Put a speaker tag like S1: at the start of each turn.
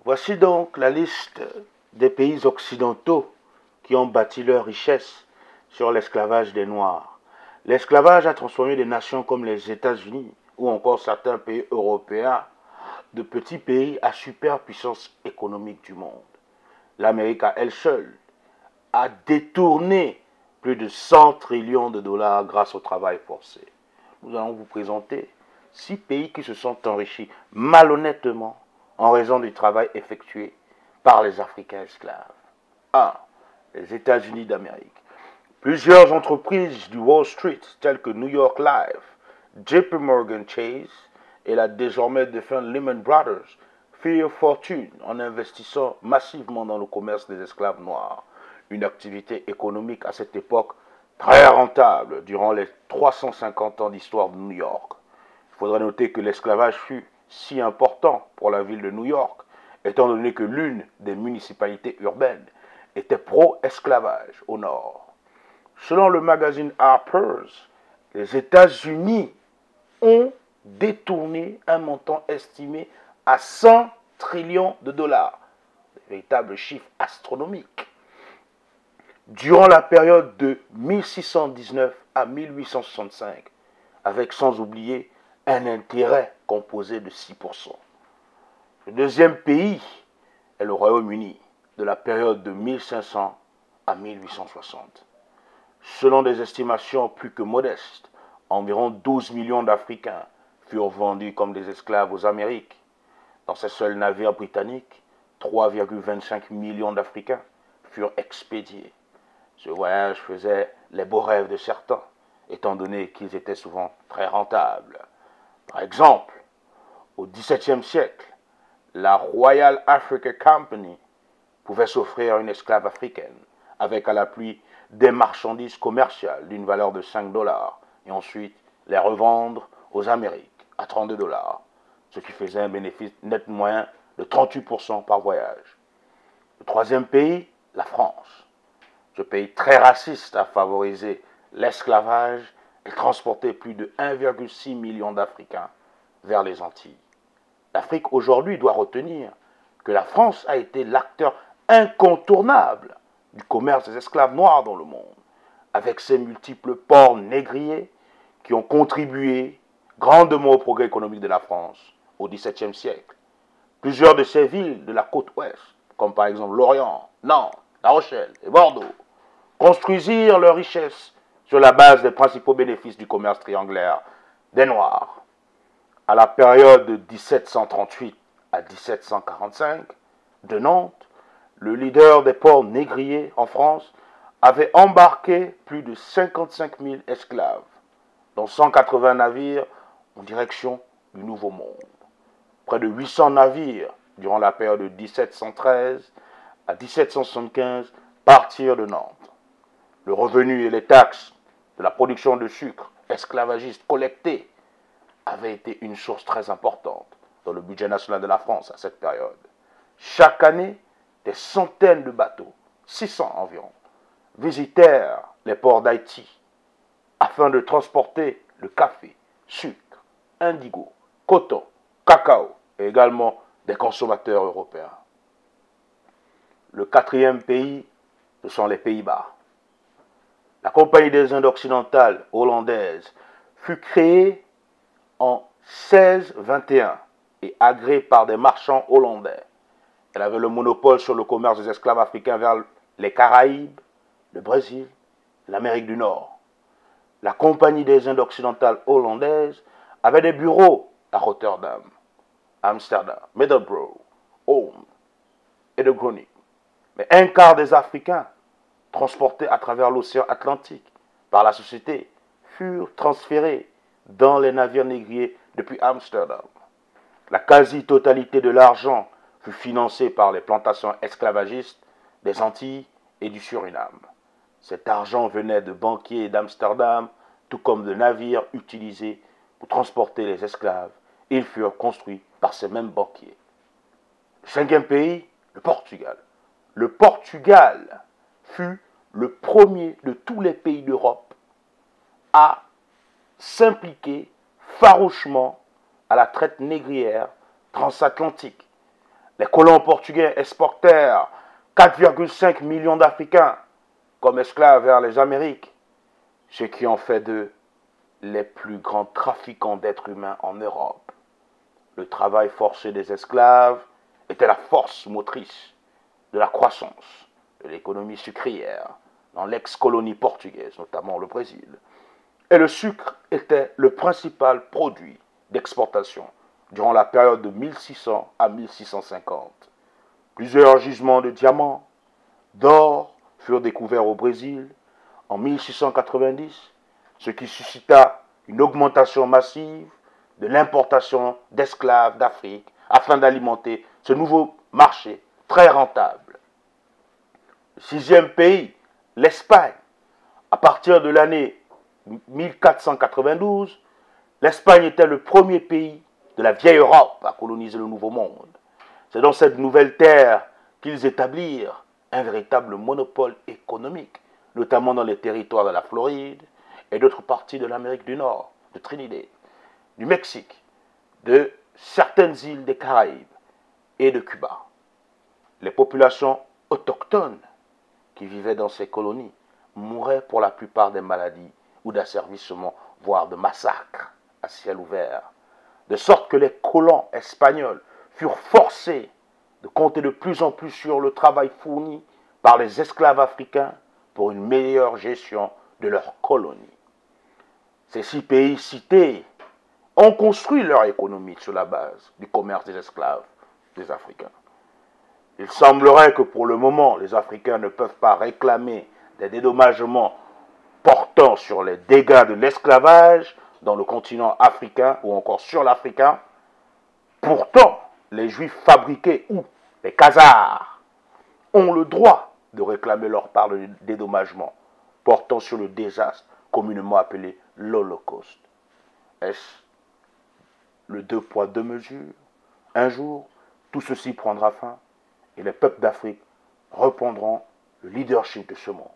S1: Voici donc la liste des pays occidentaux qui ont bâti leur richesse sur l'esclavage des Noirs. L'esclavage a transformé des nations comme les États-Unis ou encore certains pays européens de petits pays à superpuissance économique du monde. L'Amérique à elle seule a détourné plus de 100 trillions de dollars grâce au travail forcé. Nous allons vous présenter 6 pays qui se sont enrichis malhonnêtement en raison du travail effectué par les Africains esclaves. 1. Les États-Unis d'Amérique. Plusieurs entreprises du Wall Street, telles que New York Life, JP Morgan Chase et la désormais défunte Lehman Brothers, firent fortune en investissant massivement dans le commerce des esclaves noirs, une activité économique à cette époque très rentable durant les 350 ans d'histoire de New York. Il faudra noter que l'esclavage fut si important pour la ville de New York, étant donné que l'une des municipalités urbaines était pro-esclavage au nord. Selon le magazine Harper's, les États-Unis ont détourné un montant estimé à 100 trillions de dollars, un véritable chiffre astronomique. Durant la période de 1619 à 1865, avec sans oublier un intérêt composé de 6%. Le deuxième pays est le Royaume-Uni, de la période de 1500 à 1860. Selon des estimations plus que modestes, environ 12 millions d'Africains furent vendus comme des esclaves aux Amériques. Dans ces seuls navires britanniques, 3,25 millions d'Africains furent expédiés. Ce voyage faisait les beaux rêves de certains, étant donné qu'ils étaient souvent très rentables. Par exemple, au XVIIe siècle, la Royal Africa Company pouvait s'offrir une esclave africaine, avec à l'appui des marchandises commerciales d'une valeur de 5 dollars, et ensuite les revendre aux Amériques à 32 dollars, ce qui faisait un bénéfice net moyen de 38% par voyage. Le troisième pays, la France. Ce pays très raciste a favorisé l'esclavage et transporté plus de 1,6 million d'Africains vers les Antilles. L'Afrique aujourd'hui doit retenir que la France a été l'acteur incontournable du commerce des esclaves noirs dans le monde, avec ses multiples ports négriers qui ont contribué grandement au progrès économique de la France au XVIIe siècle. Plusieurs de ces villes de la côte ouest, comme par exemple Lorient, Nantes, La Rochelle et Bordeaux, construisirent leurs richesses sur la base des principaux bénéfices du commerce triangulaire des Noirs. À la période de 1738 à 1745, de Nantes, le leader des ports négriers en France avait embarqué plus de 55 000 esclaves, dont 180 navires en direction du Nouveau Monde. Près de 800 navires, durant la période de 1713 à 1775, partirent de Nantes. Le revenu et les taxes de la production de sucre esclavagiste collectées avaient été une source très importante dans le budget national de la France à cette période. Chaque année, des centaines de bateaux, 600 environ, visitèrent les ports d'Haïti afin de transporter le café, sucre, indigo, coton, cacao et également des consommateurs européens. Le quatrième pays, ce sont les Pays-Bas. La Compagnie des Indes occidentales hollandaise fut créée en 1621 et agréée par des marchands hollandais. Elle avait le monopole sur le commerce des esclaves africains vers les Caraïbes, le Brésil, l'Amérique du Nord. La Compagnie des Indes occidentales hollandaise avait des bureaux à Rotterdam, Amsterdam, Middelburg, Ulm et de Groningen. Mais un quart des Africains transportés à travers l'océan Atlantique par la société furent transférés dans les navires négriers depuis Amsterdam. La quasi-totalité de l'argent fut financée par les plantations esclavagistes des Antilles et du Suriname. Cet argent venait de banquiers d'Amsterdam, tout comme de navires utilisés pour transporter les esclaves. Ils furent construits par ces mêmes banquiers. Le cinquième pays, le Portugal. Le Portugal fut le premier de tous les pays d'Europe à s'impliquer farouchement à la traite négrière transatlantique, Les colons portugais exportèrent 4,5 millions d'Africains comme esclaves vers les Amériques, ce qui en fait d'eux les plus grands trafiquants d'êtres humains en Europe. Le travail forcé des esclaves était la force motrice de la croissance de l'économie sucrière dans l'ex-colonie portugaise, notamment le Brésil. Et le sucre était le principal produit d'exportation durant la période de 1600 à 1650. Plusieurs gisements de diamants, d'or furent découverts au Brésil en 1690, ce qui suscita une augmentation massive de l'importation d'esclaves d'Afrique afin d'alimenter ce nouveau marché très rentable. Le sixième pays, l'Espagne. À partir de l'année 1492, l'Espagne était le premier pays de la vieille Europe à coloniser le Nouveau Monde. C'est dans cette nouvelle terre qu'ils établirent un véritable monopole économique, notamment dans les territoires de la Floride et d'autres parties de l'Amérique du Nord, de Trinidad, du Mexique, de certaines îles des Caraïbes et de Cuba. Les populations autochtones qui vivaient dans ces colonies mouraient pour la plupart des maladies ou d'asservissement, voire de massacres à ciel ouvert, de sorte que les colons espagnols furent forcés de compter de plus en plus sur le travail fourni par les esclaves africains pour une meilleure gestion de leurs colonies. Ces 6 pays cités ont construit leur économie sur la base du commerce des esclaves des Africains. Il semblerait que pour le moment, les Africains ne peuvent pas réclamer des dédommagements portant sur les dégâts de l'esclavage dans le continent africain ou encore sur l'Africain. Pourtant, les Juifs fabriqués ou les Khazars ont le droit de réclamer leur part de dédommagement portant sur le désastre communément appelé l'Holocauste. Est-ce le 2 poids 2 mesures? Un jour, tout ceci prendra fin et les peuples d'Afrique reprendront le leadership de ce monde.